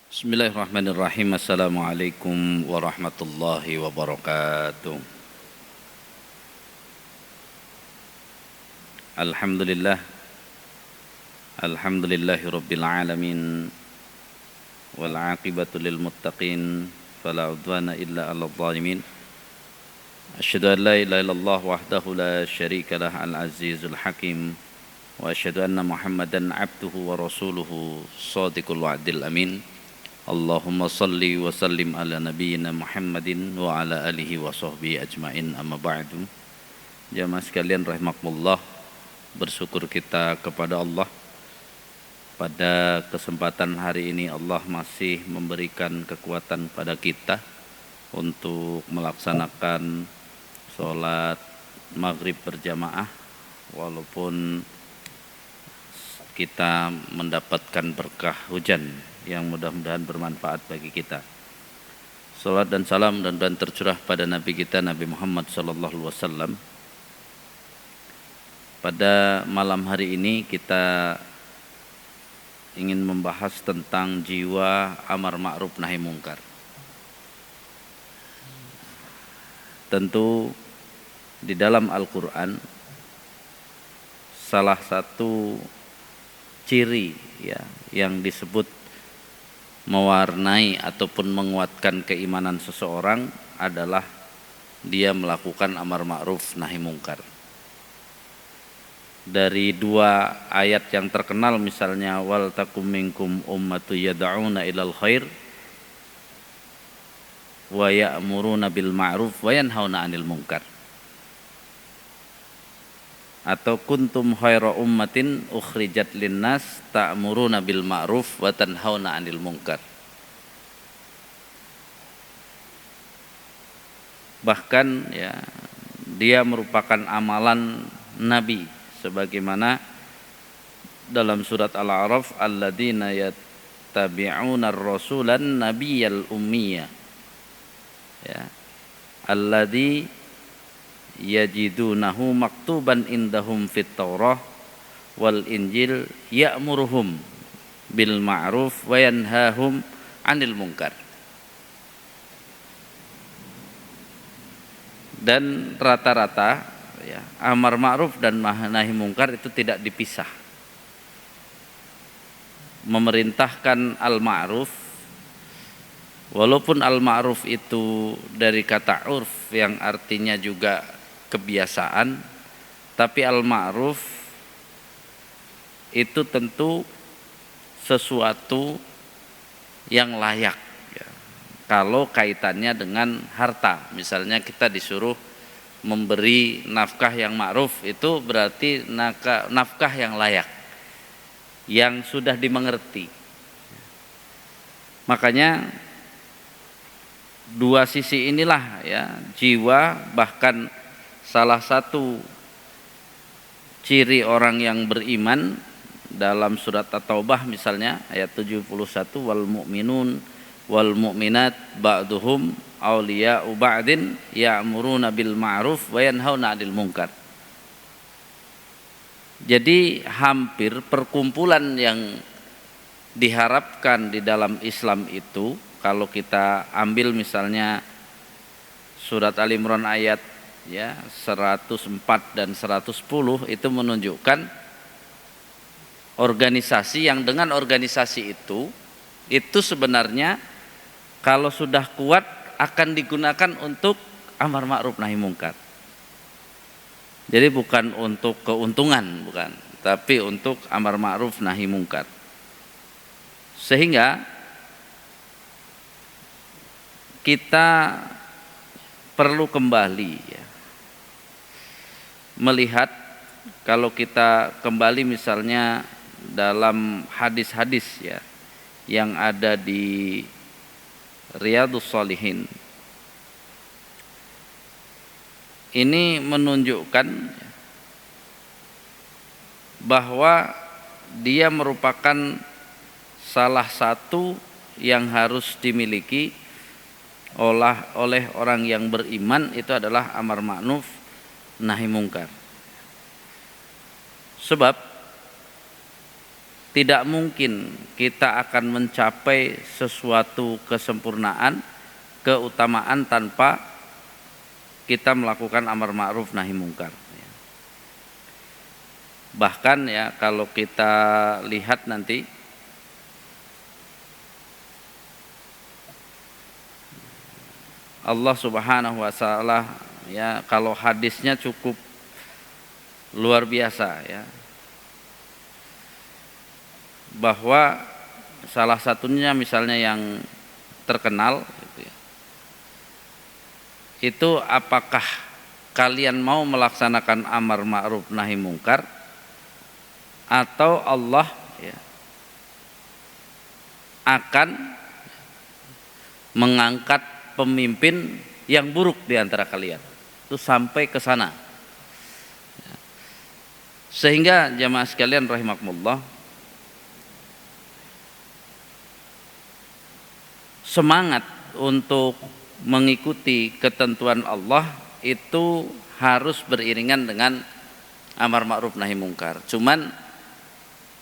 Bismillahirrahmanirrahim. Assalamualaikum warahmatullahi wabarakatuh. Alhamdulillah. Alhamdulillahi rabbil alamin. Wal aqibatu lil muttaqin. Fala udwana illa 'alal zalimin. Asyhadu an la ilaha illallah wahdahu la syarika lah al-azizul hakim. Wa asyhadu anna Muhammadan 'abduhu wa rasuluhu shadiqul wa'dil amin. Allahumma salli wa sallim ala nabiyyina Muhammadin wa ala alihi wa sahbihi ajmain, amma ba'du. Jamaah sekalian rahimakumullah, bersyukur kita kepada Allah. Pada kesempatan hari ini Allah masih memberikan kekuatan pada kita untuk melaksanakan sholat maghrib berjamaah, walaupun kita mendapatkan berkah hujan yang mudah-mudahan bermanfaat bagi kita. Salat dan salam dan tercurah pada Nabi kita Nabi Muhammad SAW. Pada malam hari ini kita ingin membahas tentang jiwa amar ma'ruf nahi mungkar. Tentu di dalam Al-Quran salah satu ciri yang disebut mewarnai ataupun menguatkan keimanan seseorang adalah dia melakukan amar ma'ruf nahi mungkar. Dari dua ayat yang terkenal, misalnya wal takum minkum ummatu yad'una ilal khair wa ya'muruna bil ma'ruf wa yanhauna 'anil munkar, atau kuntum khaira ummatin ukhrijat linnas ta'muruna bil ma'ruf wa tanhauna 'anil munkar. Bahkan dia merupakan amalan nabi, sebagaimana dalam surat Al-A'raf, alladzina yattabi'una ar-rasulan nabiyyal ummiyya, alladzi yajidunahu maktuban indahum fit Taurah wal Injil ya'muruhum bil ma'ruf wa yanhahum 'anil munkar. Dan rata-rata amar ma'ruf dan nahi mungkar itu tidak dipisah. Memerintahkan al-ma'ruf, walaupun al-ma'ruf itu dari kata urf yang artinya juga kebiasaan, tapi al-ma'ruf itu tentu sesuatu yang layak kalau kaitannya dengan harta. Misalnya kita disuruh memberi nafkah yang ma'ruf, itu berarti nafkah yang layak, yang sudah dimengerti. Makanya dua sisi inilah jiwa, bahkan salah satu ciri orang yang beriman dalam surat At-Taubah misalnya ayat 71, wal mu'minun wal mu'minat ba'duhum awliya'u ba'din ya'muruna bil ma'ruf wa yanhauna 'anil munkar. Jadi hampir perkumpulan yang diharapkan di dalam Islam itu, kalau kita ambil misalnya surat Al-Imran ayat 104 dan 110, itu menunjukkan organisasi yang dengan organisasi itu sebenarnya kalau sudah kuat akan digunakan untuk amar ma'ruf nahi mungkar. Jadi bukan untuk keuntungan, bukan, tapi untuk amar ma'ruf nahi mungkar. Sehingga kita perlu kembali melihat, kalau kita kembali misalnya dalam hadis-hadis yang ada di Riyadhus Shalihin, ini menunjukkan bahwa dia merupakan salah satu yang harus dimiliki oleh orang yang beriman, itu adalah amar ma'ruf nahi mungkar. Sebab tidak mungkin kita akan mencapai sesuatu kesempurnaan, keutamaan tanpa kita melakukan amar ma'ruf nahi mungkar. Bahkan ya kalau kita lihat nanti Allah Subhanahu wa taala ya, kalau hadisnya cukup luar biasa ya, bahwa salah satunya misalnya yang terkenal gitu ya, itu apakah kalian mau melaksanakan amar ma'ruf nahi mungkar atau Allah ya, akan mengangkat pemimpin yang buruk di antara kalian. Itu sampai ke sana. Sehingga jamaah sekalian rahimakumullah, semangat untuk mengikuti ketentuan Allah itu harus beriringan dengan amar ma'ruf nahi mungkar. Cuman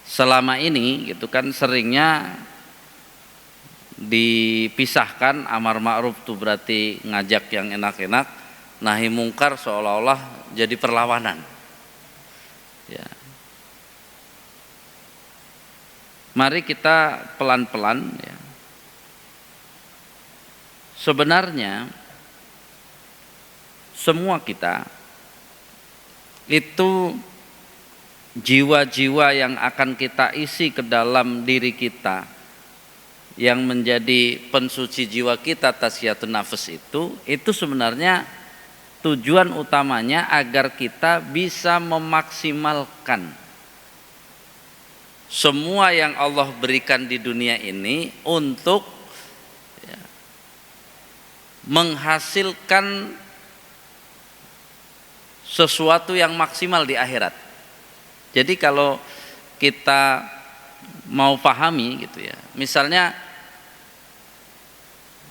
selama ini gitu kan seringnya dipisahkan, amar ma'ruf itu berarti ngajak yang enak-enak, nahi mungkar seolah-olah jadi perlawanan. Ya. Mari kita pelan-pelan ya. Sebenarnya semua kita itu jiwa-jiwa yang akan kita isi ke dalam diri kita, yang menjadi pensuci jiwa kita, tasfiyatun nafs, itu sebenarnya tujuan utamanya agar kita bisa memaksimalkan semua yang Allah berikan di dunia ini untuk ya, menghasilkan sesuatu yang maksimal di akhirat. Jadi kalau kita mau pahami gitu ya, misalnya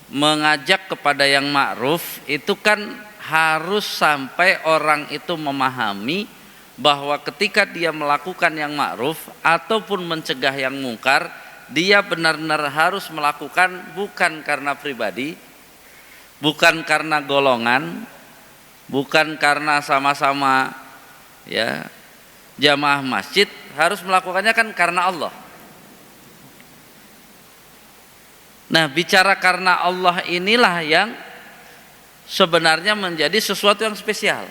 mengajak kepada yang ma'ruf itu kan harus sampai orang itu memahami bahwa ketika dia melakukan yang ma'ruf ataupun mencegah yang mungkar, dia benar-benar harus melakukan bukan karena pribadi, bukan karena golongan, bukan karena sama-sama ya jamaah masjid, harus melakukannya kan karena Allah. Nah, bicara karena Allah inilah yang sebenarnya menjadi sesuatu yang spesial.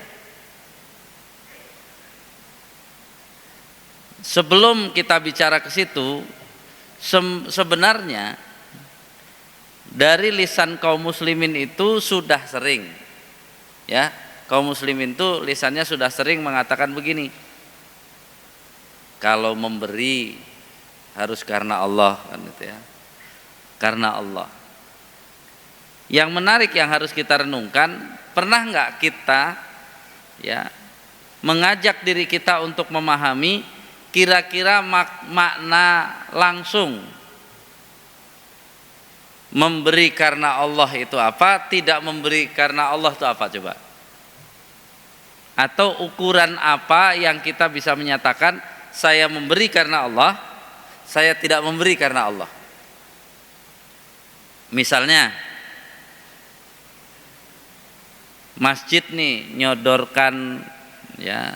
Sebelum kita bicara ke situ, sebenarnya dari lisan kaum muslimin itu sudah sering ya, kaum muslimin itu lisannya sudah sering mengatakan begini, kalau memberi harus karena Allah kan gitu ya. Karena Allah. Yang menarik yang harus kita renungkan, pernah nggak kita ya mengajak diri kita untuk memahami kira-kira makna langsung memberi karena Allah itu apa, tidak memberi karena Allah itu apa coba? Atau ukuran apa yang kita bisa menyatakan saya memberi karena Allah, saya tidak memberi karena Allah? Misalnya masjid nih nyodorkan ya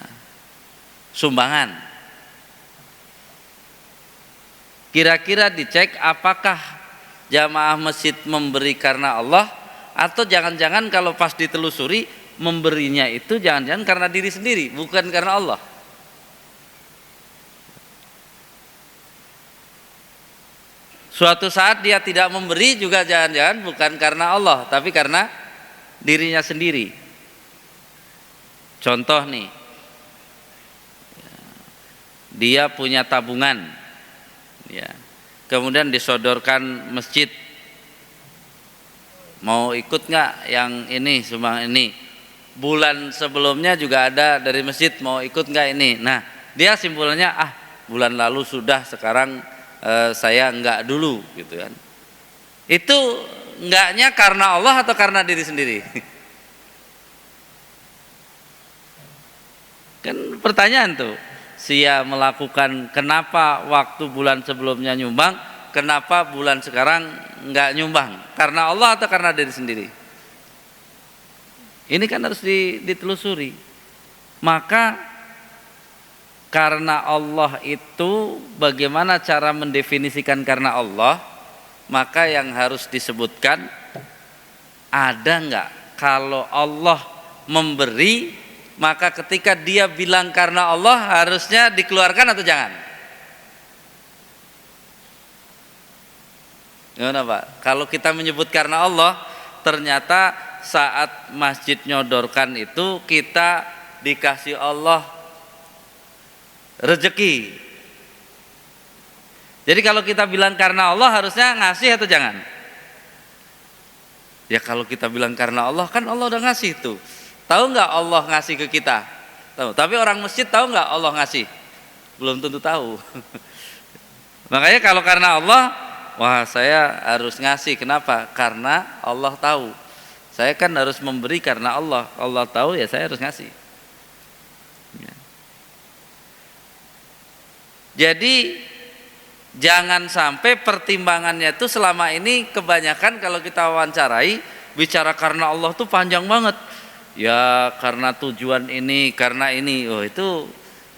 sumbangan, kira-kira dicek apakah jamaah masjid memberi karena Allah, atau jangan-jangan kalau pas ditelusuri memberinya itu jangan-jangan karena diri sendiri, bukan karena Allah. Suatu saat dia tidak memberi juga jangan-jangan bukan karena Allah, tapi karena dirinya sendiri. Contoh nih, dia punya tabungan, ya, kemudian disodorkan masjid, mau ikut nggak yang ini sumbang ini? Bulan sebelumnya juga ada dari masjid, mau ikut nggak ini? Nah, dia simpulannya bulan lalu sudah, sekarang saya enggak dulu gitu kan. Itu enggaknya karena Allah atau karena diri sendiri? Kan pertanyaan tuh. Sia melakukan, kenapa waktu bulan sebelumnya nyumbang, kenapa bulan sekarang nggak nyumbang? Karena Allah atau karena diri sendiri? Ini kan harus ditelusuri. Maka karena Allah itu, bagaimana cara mendefinisikan karena Allah? Maka yang harus disebutkan, ada nggak kalau Allah memberi, maka ketika dia bilang karena Allah harusnya dikeluarkan atau jangan? Gimana Pak? Kalau kita menyebut karena Allah, ternyata saat masjid nyodorkan itu kita dikasih Allah rezeki. Jadi kalau kita bilang karena Allah harusnya ngasih atau jangan? Ya kalau kita bilang karena Allah, kan Allah udah ngasih tuh. Tahu nggak Allah ngasih ke kita? Tahu. Tapi orang masjid tahu nggak Allah ngasih? Belum tentu tahu. Makanya kalau karena Allah, wah saya harus ngasih. Kenapa? Karena Allah tahu. Saya kan harus memberi karena Allah. Allah tahu ya saya harus ngasih. Ya. Jadi jangan sampai pertimbangannya itu selama ini kebanyakan kalau kita wawancarai bicara karena Allah tuh panjang banget. Ya karena tujuan ini, karena ini. Oh itu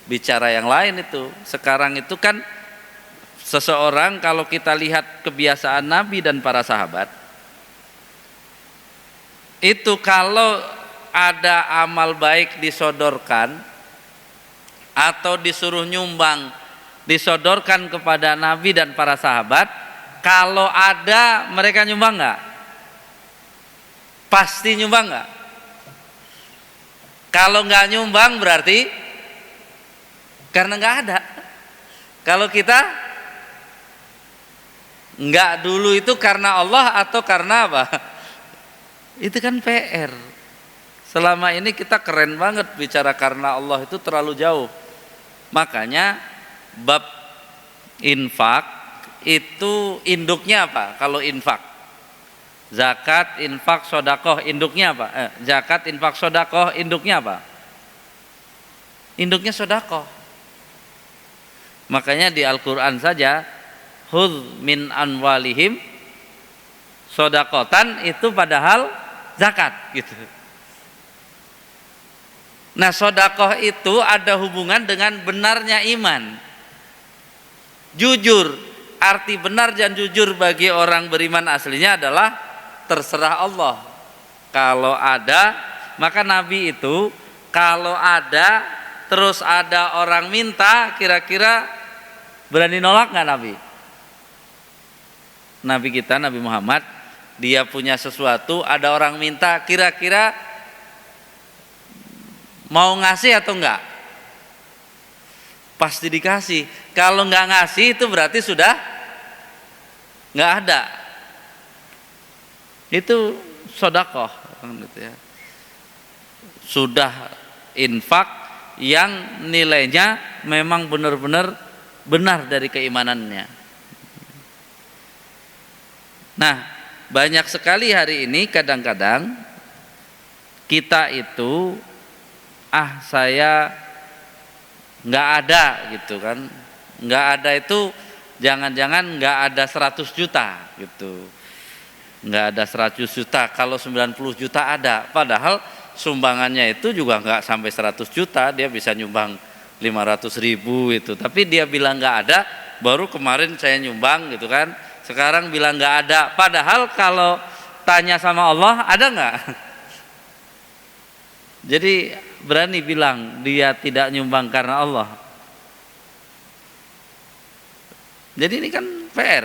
bicara yang lain itu. Sekarang itu kan seseorang kalau kita lihat kebiasaan Nabi dan para sahabat, itu kalau ada amal baik disodorkan atau disuruh nyumbang disodorkan kepada Nabi dan para sahabat, kalau ada mereka nyumbang nggak? Pasti nyumbang nggak? Kalau nggak nyumbang berarti karena nggak ada. Kalau kita nggak dulu itu karena Allah atau karena apa? Itu kan PR. Selama ini kita keren banget bicara karena Allah, itu terlalu jauh. Makanya bab infak itu induknya apa? Kalau infak, zakat, infak, sodakoh, induknya apa? Zakat, infak, sodakoh, induknya apa? Induknya sodakoh. Makanya di Al-Quran saja, hudz min anwalihim sodakotan, itu padahal zakat gitu. Nah sodakoh itu ada hubungan dengan benarnya iman. Jujur, arti benar dan jujur bagi orang beriman aslinya adalah terserah Allah. Kalau ada, maka Nabi itu kalau ada terus ada orang minta, kira-kira berani nolak nggak Nabi? Nabi kita, Nabi Muhammad, dia punya sesuatu, ada orang minta, kira-kira mau ngasih atau enggak? Pasti dikasih. Kalau nggak ngasih itu berarti sudah nggak ada. Itu sodakoh, gitu ya. Sudah infak yang nilainya memang benar-benar benar dari keimanannya. Nah, banyak sekali hari ini kadang-kadang kita itu saya nggak ada gitu kan, nggak ada itu jangan-jangan nggak ada 100 juta gitu, nggak ada 100 juta, kalau 90 juta ada, padahal sumbangannya itu juga nggak sampai 100 juta, dia bisa nyumbang 500.000 itu, tapi dia bilang nggak ada, baru kemarin saya nyumbang gitu kan, sekarang bilang nggak ada, padahal kalau tanya sama Allah ada nggak? Jadi berani bilang dia tidak nyumbang karena Allah. Jadi ini kan PR.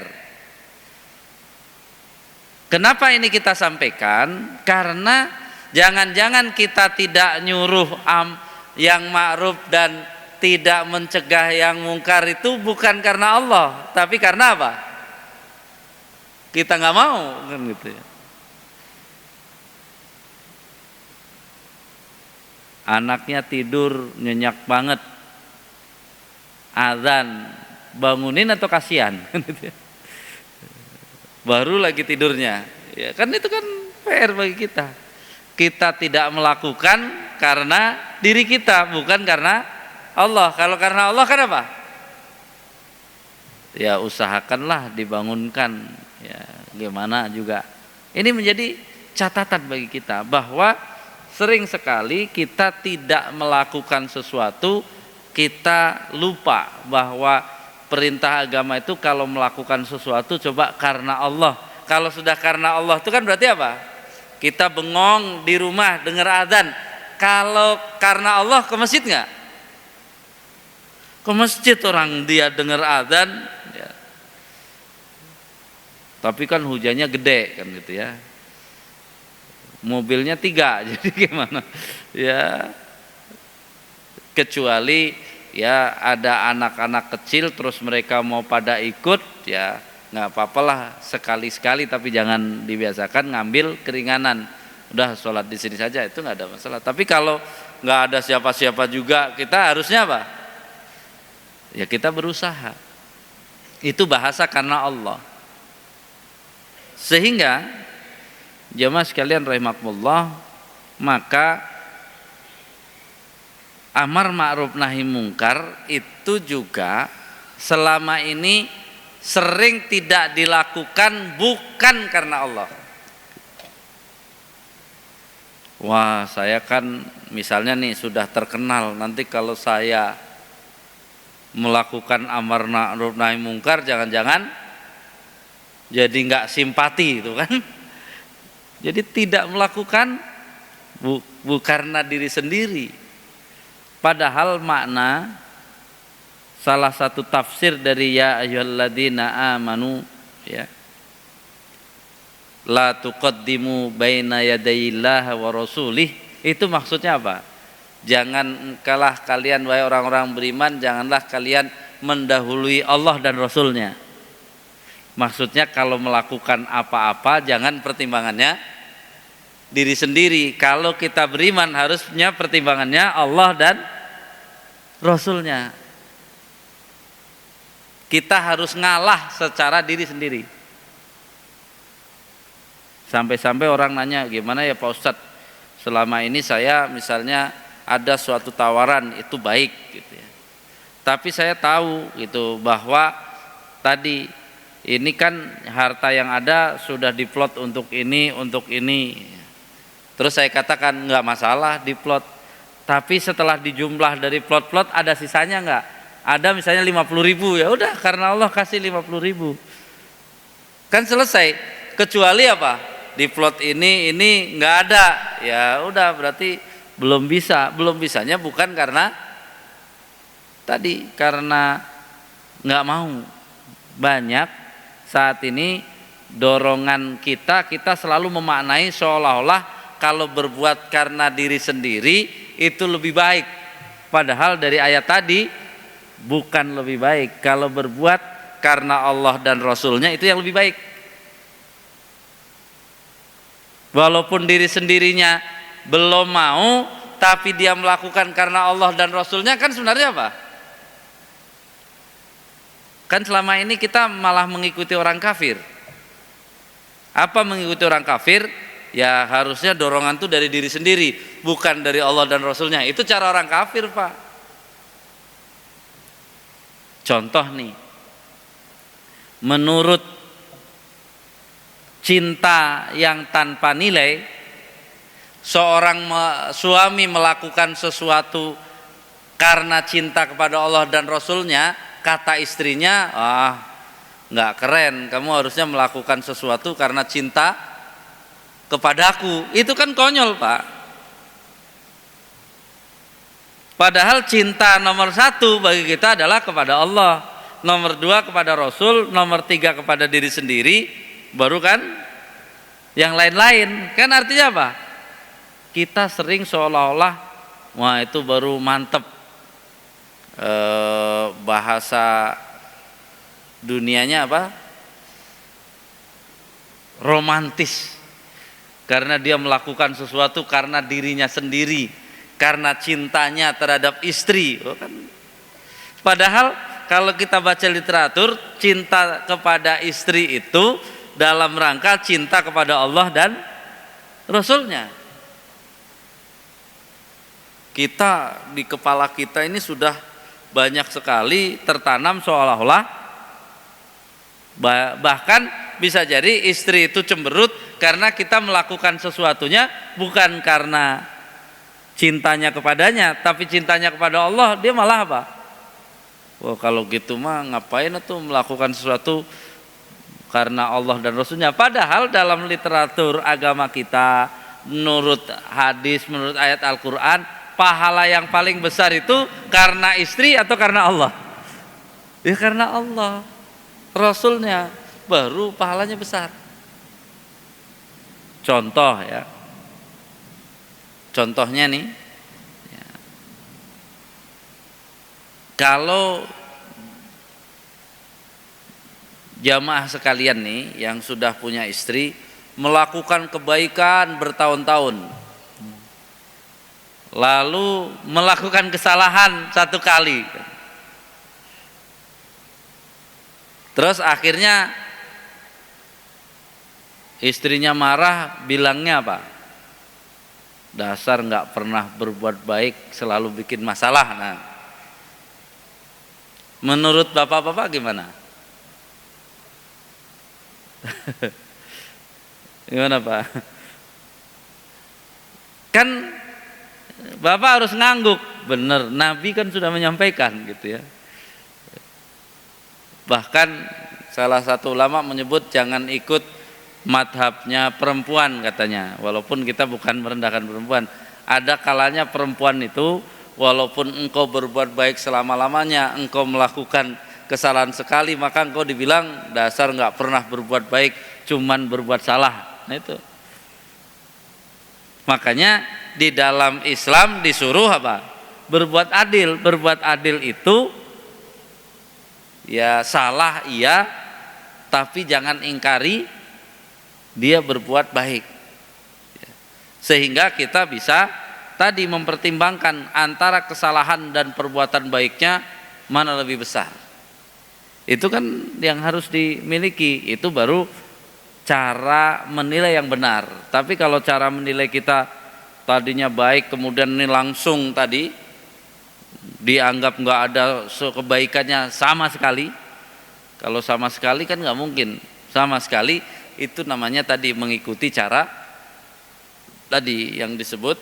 Kenapa ini kita sampaikan? Karena jangan-jangan kita tidak nyuruh yang ma'ruf dan tidak mencegah yang mungkar itu bukan karena Allah, tapi karena apa? Kita nggak mau kan gitu ya. Anaknya tidur nyenyak banget, azan, bangunin atau kasihan? Baru lagi tidurnya, ya kan itu kan PR bagi kita. Kita tidak melakukan karena diri kita, bukan karena Allah. Kalau karena Allah kan apa? Ya usahakanlah dibangunkan. Ya gimana juga. Ini menjadi catatan bagi kita bahwa sering sekali kita tidak melakukan sesuatu, kita lupa bahwa perintah agama itu kalau melakukan sesuatu coba karena Allah. Kalau sudah karena Allah itu kan berarti apa? Kita bengong di rumah dengar adzan. Kalau karena Allah ke masjid nggak? Ke masjid orang dia dengar adzan. Ya. Tapi kan hujannya gede kan gitu ya. Mobilnya 3 jadi gimana ya, kecuali ya ada anak-anak kecil terus mereka mau pada ikut ya nggak apa-apalah sekali-sekali, tapi jangan dibiasakan ngambil keringanan, udah sholat di sini saja itu nggak ada masalah. Tapi kalau nggak ada siapa-siapa juga kita harusnya apa ya, kita berusaha, itu bahasa karena Allah. Sehingga jamaah sekalian rahimakumullah, maka amar ma'ruf nahi mungkar itu juga selama ini sering tidak dilakukan bukan karena Allah. Wah, saya kan misalnya nih sudah terkenal, nanti kalau saya melakukan amar ma'ruf nahi mungkar jangan-jangan jadi nggak simpati itu kan. Jadi tidak melakukan karena diri sendiri. Padahal makna salah satu tafsir dari ya ayyuhalladzina amanu ya, la tuqaddimu baina yadayillahi wa rasulih, itu maksudnya apa? Janganlah kalian wahai orang-orang beriman, janganlah kalian mendahului Allah dan Rasulnya. Maksudnya kalau melakukan apa-apa jangan pertimbangannya diri sendiri. Kalau kita beriman harusnya pertimbangannya Allah dan Rasulnya. Kita harus ngalah secara diri sendiri. Sampai-sampai orang nanya, gimana ya Pak Ustadz, selama ini saya misalnya ada suatu tawaran itu baik gitu ya, tapi saya tahu gitu bahwa tadi ini kan harta yang ada sudah diplot untuk ini, untuk ini. Terus saya katakan enggak masalah diplot. Tapi setelah dijumlah dari plot-plot ada sisanya enggak? Ada misalnya 50.000, ya udah karena Allah kasih 50.000. Kan selesai. Kecuali apa? Di plot ini enggak ada. Ya udah berarti belum bisa. Belum bisanya bukan karena tadi, karena enggak mau. Banyak saat ini dorongan kita selalu memaknai seolah-olah kalau berbuat karena diri sendiri itu lebih baik. Padahal dari ayat tadi bukan lebih baik. Kalau berbuat karena Allah dan Rasulnya itu yang lebih baik. Walaupun diri sendirinya belum mau, tapi dia melakukan karena Allah dan Rasulnya, kan sebenarnya apa? Kan selama ini kita malah mengikuti orang kafir. Apa mengikuti orang kafir? Ya harusnya dorongan itu dari diri sendiri, bukan dari Allah dan Rasulnya. Itu cara orang kafir, Pak. Contoh nih, menurut cinta yang tanpa nilai, seorang suami melakukan sesuatu karena cinta kepada Allah dan Rasulnya, kata istrinya, nggak keren, kamu harusnya melakukan sesuatu karena cinta kepadaku. Itu kan konyol, Pak. Padahal cinta nomor 1 bagi kita adalah kepada Allah, nomor 2 kepada Rasul, nomor 3 kepada diri sendiri, baru kan yang lain-lain. Kan artinya apa? Kita sering seolah-olah wah itu baru mantep, bahasa dunianya apa? Romantis. Karena dia melakukan sesuatu karena dirinya sendiri, karena cintanya terhadap istri. Padahal kalau kita baca literatur, cinta kepada istri itu dalam rangka cinta kepada Allah dan Rasulnya. Kita di kepala kita ini sudah banyak sekali tertanam seolah-olah bahkan bisa jadi istri itu cemberut karena kita melakukan sesuatunya bukan karena cintanya kepadanya, tapi cintanya kepada Allah. Dia malah apa? Wah, kalau gitu mah ngapain tuh melakukan sesuatu karena Allah dan Rasulnya. Padahal dalam literatur agama kita, menurut hadis, menurut ayat Al-Quran, pahala yang paling besar itu karena istri atau karena Allah? Ya karena Allah, Rasulnya, baru pahalanya besar. Contoh ya, contohnya nih ya, kalau jamaah sekalian nih yang sudah punya istri melakukan kebaikan bertahun-tahun, lalu melakukan kesalahan satu kali, terus akhirnya istrinya marah, bilangnya apa? Dasar nggak pernah berbuat baik, selalu bikin masalah. Nah, menurut bapak-bapak gimana? Gimana Pak? Kan bapak harus ngangguk, bener. Nabi kan sudah menyampaikan gitu ya. Bahkan salah satu ulama menyebut jangan ikut madhabnya perempuan katanya. Walaupun kita bukan merendahkan perempuan, ada kalanya perempuan itu walaupun engkau berbuat baik selama-lamanya, engkau melakukan kesalahan sekali, maka engkau dibilang dasar nggak pernah berbuat baik, cuman berbuat salah. Nah itu. Makanya di dalam Islam disuruh apa? Berbuat adil. Berbuat adil itu ya salah iya, tapi jangan ingkari dia berbuat baik. Sehingga kita bisa tadi mempertimbangkan antara kesalahan dan perbuatan baiknya mana lebih besar. Itu kan yang harus dimiliki, itu baru cara menilai yang benar. Tapi kalau cara menilai kita tadinya baik kemudian ini langsung tadi dianggap nggak ada kebaikannya sama sekali. Kalau sama sekali kan nggak mungkin sama sekali, itu namanya tadi mengikuti cara tadi yang disebut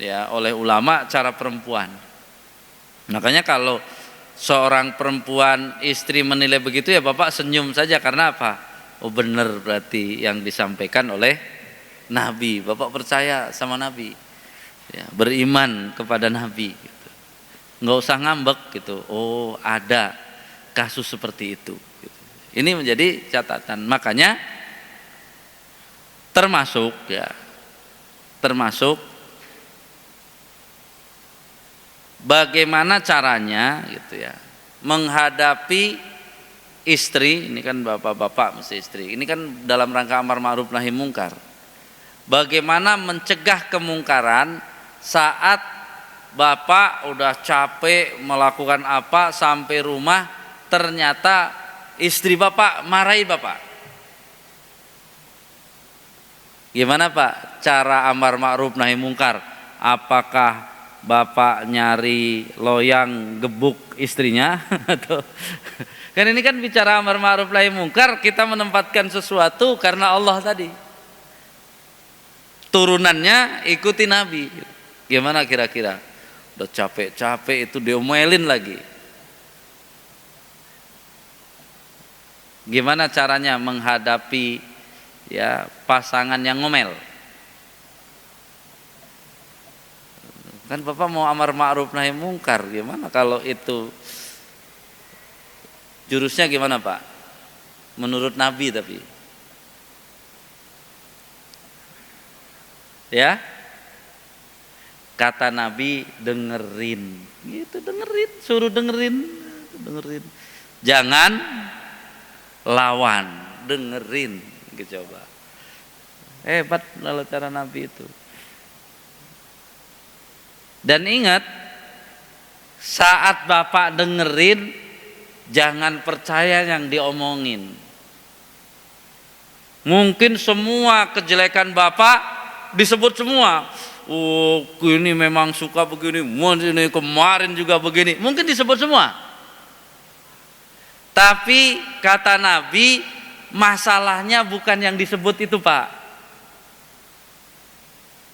ya oleh ulama cara perempuan. Makanya kalau seorang perempuan istri menilai begitu ya bapak senyum saja, karena apa? Oh benar berarti yang disampaikan oleh Nabi, bapak percaya sama Nabi ya, beriman kepada Nabi gitu. Nggak usah ngambek gitu, oh ada kasus seperti itu gitu. Ini menjadi catatan. Makanya termasuk bagaimana caranya gitu ya menghadapi istri. Ini kan bapak-bapak mesti istri, ini kan dalam rangka amar ma'ruf nahi mungkar. Bagaimana mencegah kemungkaran saat bapak udah capek melakukan apa, sampai rumah ternyata istri bapak marahi bapak. Gimana Pak cara amar ma'ruf nahi mungkar? Apakah bapak nyari loyang gebuk istrinya atau kan ini kan bicara amar ma'ruf nahi mungkar, kita menempatkan sesuatu karena Allah tadi. Turunannya ikuti Nabi. Gimana kira-kira? Udah capek-capek itu diomelin lagi. Gimana caranya menghadapi ya pasangan yang ngomel? Kan bapak mau amar ma'ruf nahi mungkar, gimana kalau itu jurusnya gimana Pak? Menurut Nabi tapi ya kata Nabi dengerin gitu, dengerin, suruh dengerin. Jangan lawan, dengerin. Coba hebat kalau cara Nabi itu. Dan ingat, saat bapak dengerin jangan percaya yang diomongin. Mungkin semua kejelekan bapak disebut semua. oh ini memang suka begini, ini kemarin juga begini, mungkin disebut semua. Tapi kata Nabi, masalahnya bukan yang disebut itu Pak.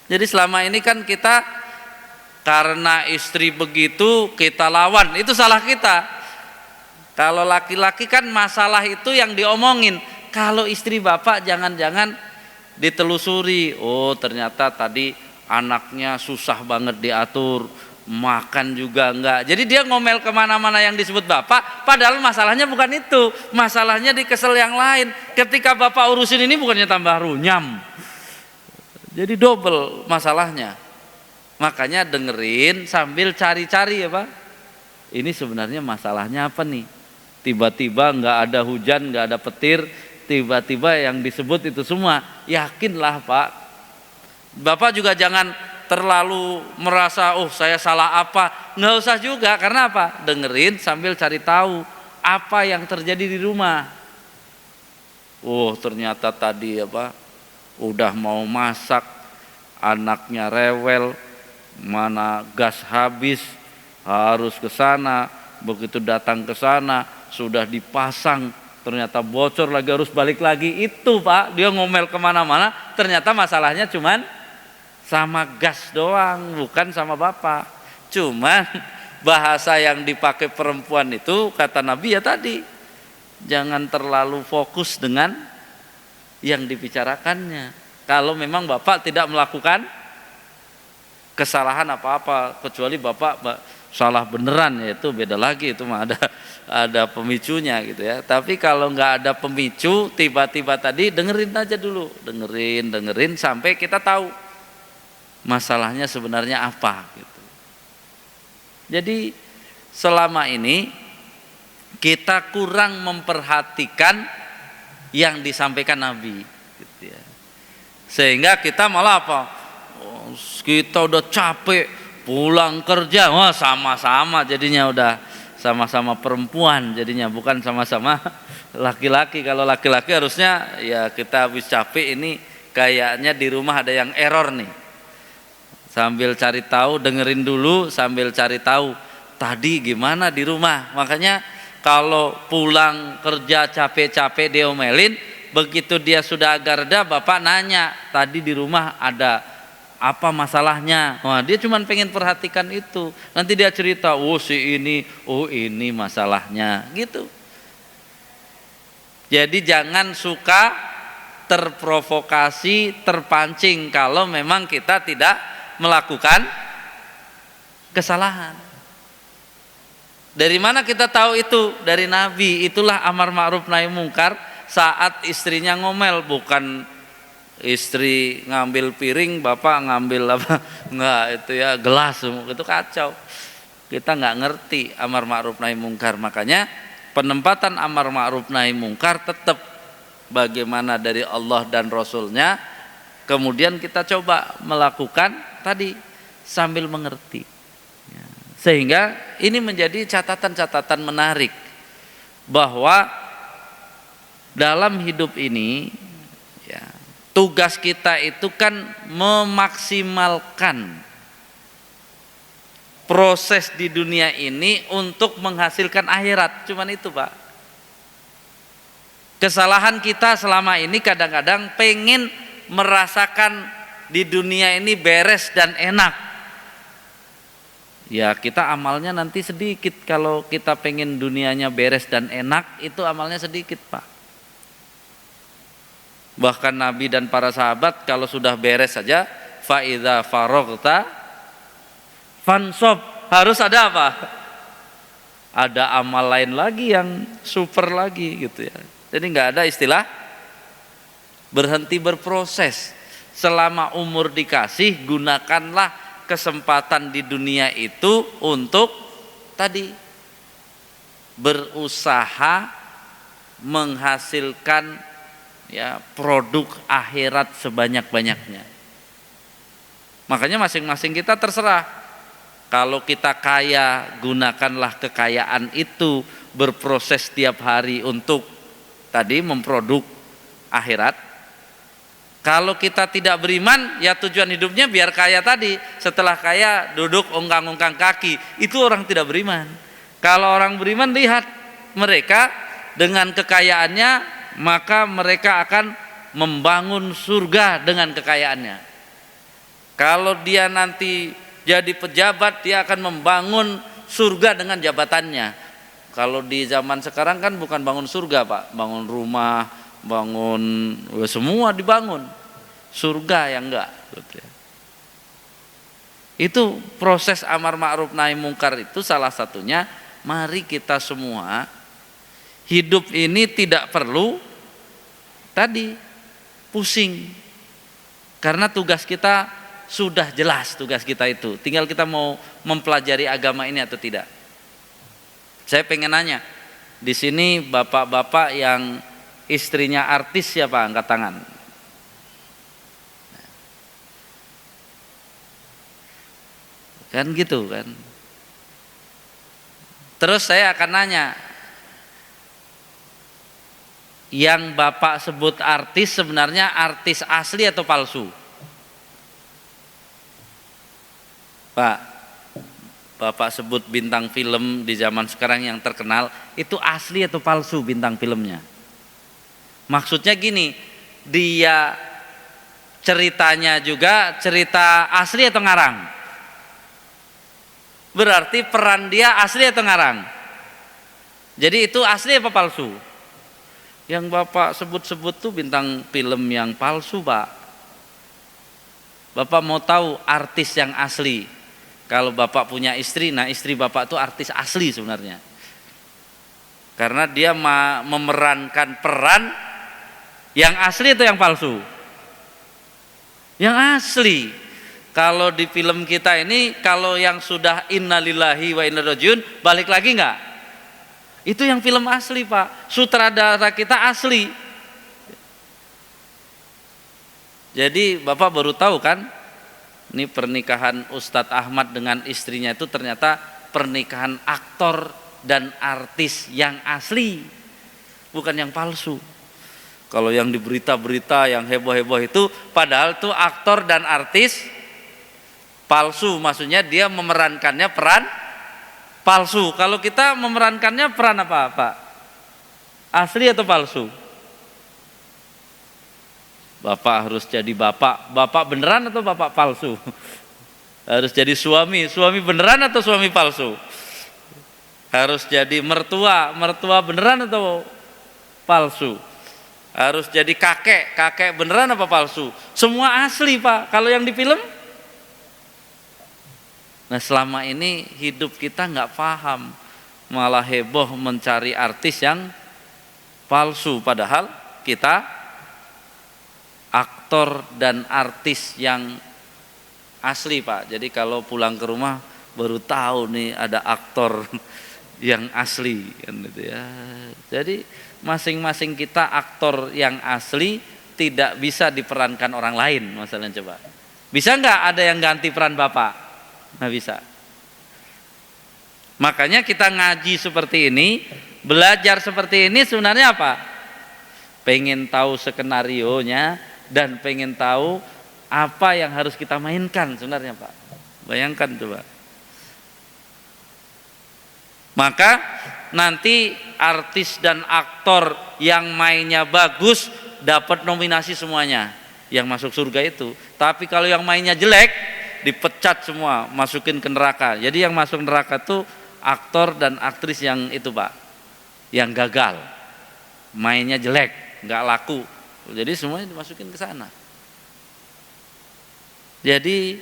Jadi selama ini kan kita karena istri begitu kita lawan, itu salah kita. Kalau laki-laki kan masalah itu yang diomongin. Kalau istri bapak jangan-jangan ditelusuri, oh ternyata tadi anaknya susah banget diatur, makan juga enggak. Jadi dia ngomel kemana-mana yang disebut bapak, padahal masalahnya bukan itu, masalahnya di kesel yang lain. Ketika bapak urusin ini bukannya tambah runyam, jadi double masalahnya. Makanya dengerin sambil cari-cari ya Pak, ini sebenarnya masalahnya apa nih. Tiba-tiba enggak ada hujan, enggak ada petir, tiba-tiba yang disebut itu semua. Yakinlah Pak. Bapak juga jangan terlalu merasa oh saya salah apa, nggak usah juga. Karena apa? Dengerin sambil cari tahu apa yang terjadi di rumah. Oh ternyata tadi apa, udah mau masak anaknya rewel, mana gas habis harus ke sana, begitu datang ke sana sudah dipasang ternyata bocor lagi harus balik lagi. Itu Pak, dia ngomel kemana-mana, ternyata masalahnya cuman sama gas doang, bukan sama bapak. Cuman bahasa yang dipakai perempuan itu kata Nabi ya tadi, jangan terlalu fokus dengan yang dibicarakannya. Kalau memang bapak tidak melakukan kesalahan apa-apa, kecuali bapak salah beneran, ya itu beda lagi, itu mah ada pemicunya gitu ya. Tapi kalau nggak ada pemicu, tiba-tiba tadi dengerin aja dulu, dengerin sampai kita tahu masalahnya sebenarnya apa gitu. Jadi selama ini kita kurang memperhatikan yang disampaikan Nabi gitu ya. Sehingga kita malah apa? Oh, kita udah capek pulang kerja, wah sama-sama jadinya, udah sama-sama perempuan jadinya, bukan sama-sama laki-laki. Kalau laki-laki harusnya ya kita habis capek ini kayaknya di rumah ada yang error nih. Sambil cari tahu, dengerin dulu sambil cari tahu tadi gimana di rumah. Makanya kalau pulang kerja capek-capek diomelin, begitu dia sudah agak reda bapak nanya, tadi di rumah ada apa masalahnya? Wah, dia cuma pengen perhatikan itu. Nanti dia cerita, oh si ini, oh ini masalahnya, gitu. Jadi jangan suka terprovokasi, terpancing kalau memang kita tidak melakukan kesalahan. Dari mana kita tahu itu? Dari Nabi. Itulah amar ma'ruf nahi mungkar saat istrinya ngomel, bukan istri ngambil piring, bapak ngambil apa? Enggak, itu ya gelas, itu kacau. Kita nggak ngerti amar ma'ruf nahi mungkar. Makanya penempatan amar ma'ruf nahi mungkar tetap bagaimana dari Allah dan Rasulnya. Kemudian kita coba melakukan tadi sambil mengerti. Sehingga ini menjadi catatan-catatan menarik bahwa dalam hidup ini ya, tugas kita itu kan memaksimalkan proses di dunia ini untuk menghasilkan akhirat. Cuman itu Pak. Kesalahan kita selama ini kadang-kadang pengen merasakan di dunia ini beres dan enak. Ya kita amalnya nanti sedikit. Kalau kita pengen dunianya beres dan enak, itu amalnya sedikit Pak. Bahkan Nabi dan para sahabat kalau sudah beres saja, fa idza faragta fansob, harus ada apa? Ada amal lain lagi yang super lagi gitu ya. Jadi nggak ada istilah berhenti berproses. Selama umur dikasih, gunakanlah kesempatan di dunia itu untuk tadi berusaha menghasilkan ya produk akhirat sebanyak-banyaknya. Makanya masing-masing kita terserah. Kalau kita kaya, gunakanlah kekayaan itu berproses tiap hari untuk tadi memproduk akhirat. Kalau kita tidak beriman, ya tujuan hidupnya biar kaya tadi. Setelah kaya duduk ongkang-ongkang kaki, itu orang tidak beriman. Kalau orang beriman, lihat mereka dengan kekayaannya, maka mereka akan membangun surga dengan kekayaannya. Kalau dia nanti jadi pejabat, dia akan membangun surga dengan jabatannya. Kalau di zaman sekarang kan bukan bangun surga, Pak, bangun rumah, bangun semua dibangun, surga yang enggak. Itu proses amar ma'ruf nahi mungkar itu salah satunya. Mari kita semua hidup ini tidak perlu tadi pusing, karena tugas kita sudah jelas. Tugas kita itu tinggal kita mau mempelajari agama ini atau tidak. Saya pengen nanya di sini, bapak-bapak yang istrinya artis siapa? Angkat tangan. Kan gitu kan. Terus saya akan nanya, yang bapak sebut artis sebenarnya artis asli atau palsu? Pak, bapak sebut bintang film di zaman sekarang yang terkenal, itu asli atau palsu bintang filmnya? Maksudnya gini, dia ceritanya juga cerita asli atau ngarang? Berarti peran dia asli atau ngarang? Jadi itu asli apa palsu? Yang bapak sebut-sebut tuh bintang film yang palsu, Pak. Bapak mau tahu artis yang asli? Kalau bapak punya istri, nah istri bapak tuh artis asli sebenarnya. Karena dia memerankan peran yang asli atau yang palsu? Yang asli. Kalau di film kita ini, kalau yang sudah innalillahi wa inna ilaihi rajiun, balik lagi enggak? Itu yang film asli, Pak. Sutradara kita asli. Jadi bapak baru tahu kan, ini pernikahan Ustadz Ahmad dengan istrinya itu ternyata pernikahan aktor dan artis yang asli, bukan yang palsu. Kalau yang di berita-berita yang heboh-heboh itu, padahal tuh aktor dan artis palsu, maksudnya dia memerankannya peran palsu. Kalau kita memerankannya peran apa, Pak? Asli atau palsu? Bapak harus jadi bapak. Bapak beneran atau bapak palsu? Harus jadi suami. Suami beneran atau suami palsu? Harus jadi mertua. Mertua beneran atau palsu? Harus jadi kakek. Kakek beneran apa palsu? Semua asli, Pak. Kalau yang di film? Nah, selama ini hidup kita nggak paham, malah heboh mencari artis yang palsu, padahal kita aktor dan artis yang asli, Pak. Jadi kalau pulang ke rumah baru tahu nih ada aktor yang asli kan gitu ya. Jadi masing-masing kita aktor yang asli, tidak bisa diperankan orang lain. Masalahnya coba, bisa nggak ada yang ganti peran bapak? Nggak bisa. Makanya kita ngaji seperti ini, belajar seperti ini sebenarnya apa? Pengen tahu skenarionya dan pengen tahu apa yang harus kita mainkan sebenarnya, Pak. Bayangkan coba. Maka nanti artis dan aktor yang mainnya bagus dapat nominasi semuanya, yang masuk surga itu. Tapi kalau yang mainnya jelek, dipecat semua, masukin ke neraka. Jadi yang masuk neraka tuh aktor dan aktris yang itu, Pak, yang gagal, mainnya jelek, nggak laku. Jadi semuanya dimasukin ke sana. Jadi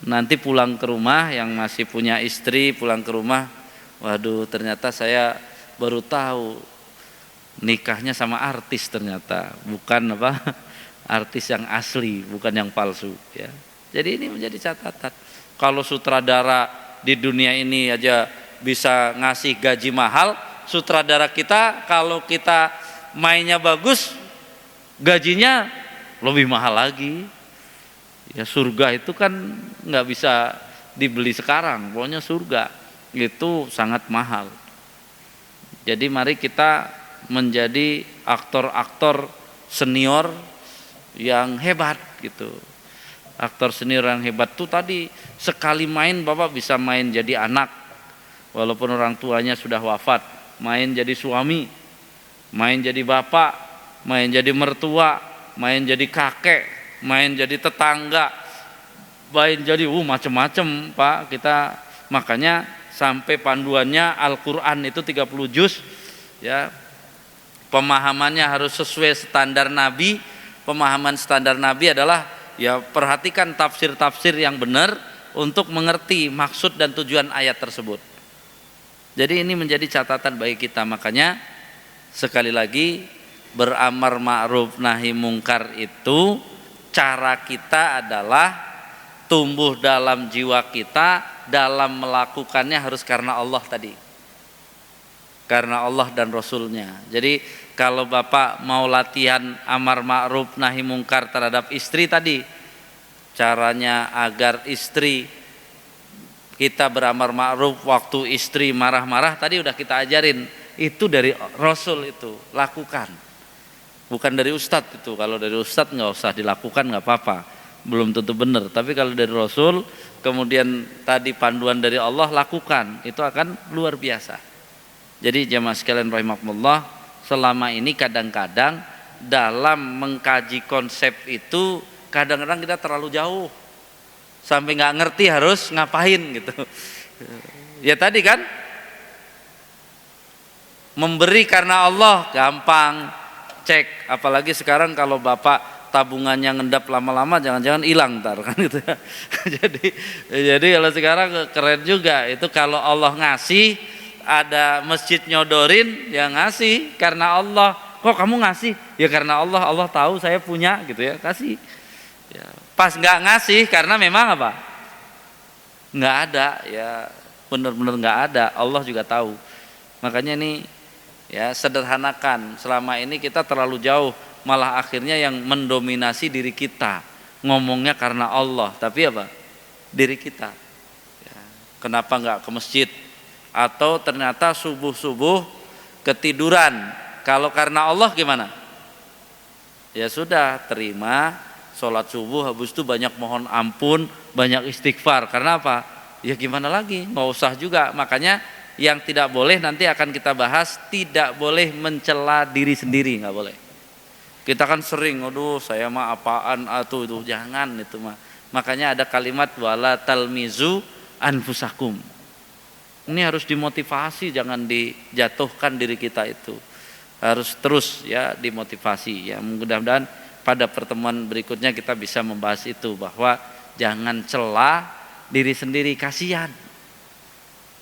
nanti pulang ke rumah, yang masih punya istri pulang ke rumah, waduh ternyata saya baru tahu nikahnya sama artis, ternyata bukan apa, artis yang asli, bukan yang palsu ya. Jadi ini menjadi catatan. Kalau sutradara di dunia ini aja bisa ngasih gaji mahal, sutradara kita kalau kita mainnya bagus, gajinya lebih mahal lagi. Ya surga itu kan nggak bisa dibeli sekarang, pokoknya surga itu sangat mahal. Jadi mari kita menjadi aktor-aktor senior yang hebat gitu. Aktor senior yang hebat tuh tadi sekali main Bapak bisa main jadi anak, walaupun orang tuanya sudah wafat, main jadi suami, main jadi bapak, main jadi mertua, main jadi kakek, main jadi tetangga, main jadi macem-macem Pak. Kita makanya sampai panduannya Al-Qur'an itu 30 juz ya. Pemahamannya harus sesuai standar Nabi. Pemahaman standar Nabi adalah ya perhatikan tafsir-tafsir yang benar untuk mengerti maksud dan tujuan ayat tersebut. Jadi ini menjadi catatan bagi kita. Makanya sekali lagi beramar ma'ruf nahi mungkar itu cara kita adalah tumbuh dalam jiwa kita, dalam melakukannya harus karena Allah tadi, karena Allah dan Rasulnya. Jadi kalau Bapak mau latihan amar ma'ruf nahi mungkar terhadap istri tadi, caranya agar istri kita beramar ma'ruf waktu istri marah-marah tadi udah kita ajarin. Itu dari Rasul, itu lakukan, bukan dari Ustadz. Itu kalau dari Ustadz nggak usah dilakukan, nggak apa-apa, belum tentu benar. Tapi kalau dari Rasul, kemudian tadi panduan dari Allah, lakukan, itu akan luar biasa. Jadi jamaah sekalian rahimakumullah, selama ini kadang-kadang dalam mengkaji konsep itu kadang-kadang kita terlalu jauh sampai nggak ngerti harus ngapain gitu. Ya tadi kan memberi karena Allah gampang, cek. Apalagi sekarang kalau Bapak tabungannya ngendap lama-lama jangan-jangan hilang ntar kan gitu ya. jadi kalau sekarang keren juga itu, kalau Allah ngasih, ada masjid nyodorin, ya ngasih karena Allah. Kok kamu ngasih? Ya karena Allah, Allah tahu saya punya gitu ya, kasih. Ya, pas nggak ngasih karena memang apa? Nggak ada, ya benar-benar nggak ada. Allah juga tahu. Makanya ini ya sederhanakan. Selama ini kita terlalu jauh, malah akhirnya yang mendominasi diri kita. Ngomongnya karena Allah, tapi apa? Diri kita. Ya, kenapa nggak ke masjid? Atau ternyata subuh-subuh ketiduran. Kalau karena Allah gimana? Ya sudah, terima sholat subuh, habis itu banyak mohon ampun, banyak istighfar. Karena apa? Ya gimana lagi, nggak usah juga. Makanya yang tidak boleh nanti akan kita bahas, tidak boleh mencela diri sendiri, nggak boleh. Kita kan sering, aduh saya mah apaan atau itu, jangan itu mah. Makanya ada kalimat wala talmizu anfusakum. Ini harus dimotivasi, jangan dijatuhkan diri kita itu. Harus terus ya dimotivasi. Ya mudah-mudahan pada pertemuan berikutnya kita bisa membahas itu, bahwa jangan celah diri sendiri, kasihan.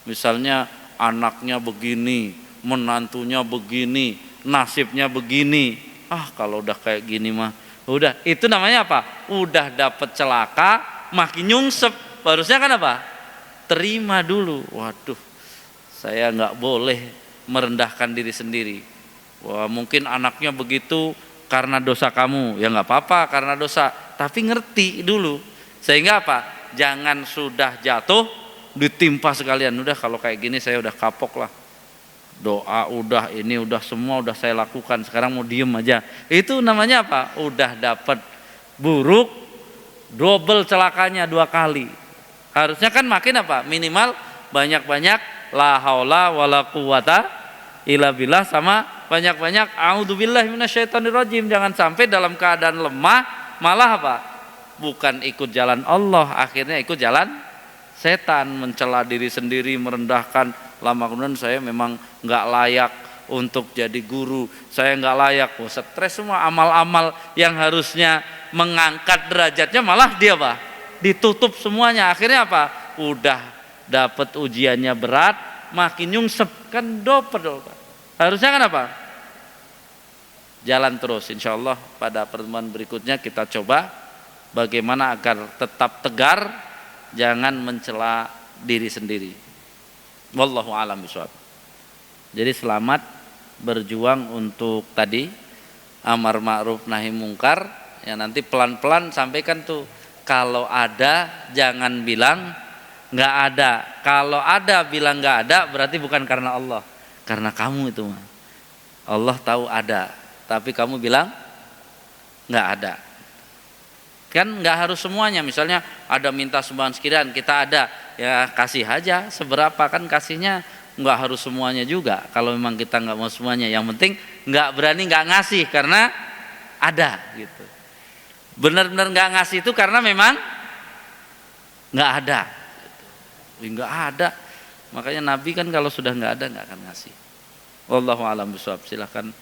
Misalnya anaknya begini, menantunya begini, nasibnya begini. Kalau udah kayak gini mah udah, itu namanya apa? Udah dapet celaka, makin nyungsep. Harusnya kan apa? Terima dulu. Waduh, saya nggak boleh merendahkan diri sendiri. Wah, mungkin anaknya begitu karena dosa kamu, ya nggak apa-apa karena dosa, tapi ngerti dulu. Sehingga apa? Jangan sudah jatuh ditimpa sekalian. Udah kalau kayak gini saya udah kapok lah. Doa udah, ini udah, semua udah saya lakukan, sekarang mau diem aja. Itu namanya apa? Udah dapat buruk, double celakanya 2 kali. Harusnya kan makin apa? Minimal banyak-banyak la haula wala quwata illa billah, sama banyak-banyak a'udzubillahi minasyaitonirrajim. Jangan sampai dalam keadaan lemah malah apa? Bukan ikut jalan Allah, akhirnya ikut jalan setan, mencela diri sendiri, merendahkan. Lama kemudian saya memang nggak layak untuk jadi guru, saya nggak layak. Stres semua, amal-amal yang harusnya mengangkat derajatnya malah dia apa? Ditutup semuanya. Akhirnya apa? Udah dapat ujiannya berat, makin nyungsep, kan double. Harusnya kan apa? Jalan terus. Insya Allah pada pertemuan berikutnya kita coba bagaimana agar tetap tegar, jangan mencela diri sendiri. Wallahu a'lam bishawab. Jadi selamat berjuang untuk tadi amar ma'ruf nahi mungkar. Ya nanti pelan-pelan sampaikan tuh. Kalau ada jangan bilang nggak ada. Kalau ada bilang nggak ada, berarti bukan karena Allah, karena kamu itu mah. Allah tahu ada, tapi kamu bilang nggak ada. Kan nggak harus semuanya, misalnya ada minta sumbangan sekian, kita ada, ya kasih aja seberapa, kan kasihnya nggak harus semuanya juga. Kalau memang kita nggak mau semuanya, yang penting nggak berani nggak ngasih karena ada gitu. Benar-benar nggak ngasih itu karena memang nggak ada gitu. Nggak ada, makanya Nabi kan kalau sudah nggak ada nggak akan ngasih. Wallahu a'lam bishawab. Silakan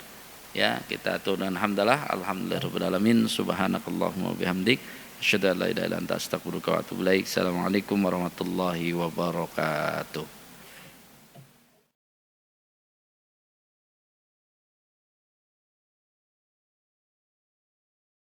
ya, kita turun alhamdulillahirabbil alamin, subhanakallahumma bihamdik, asyhadu an la ilaha illa anta astaghfiruka wa atubu ilaik. Assalamualaikum warahmatullahi wabarakatuh.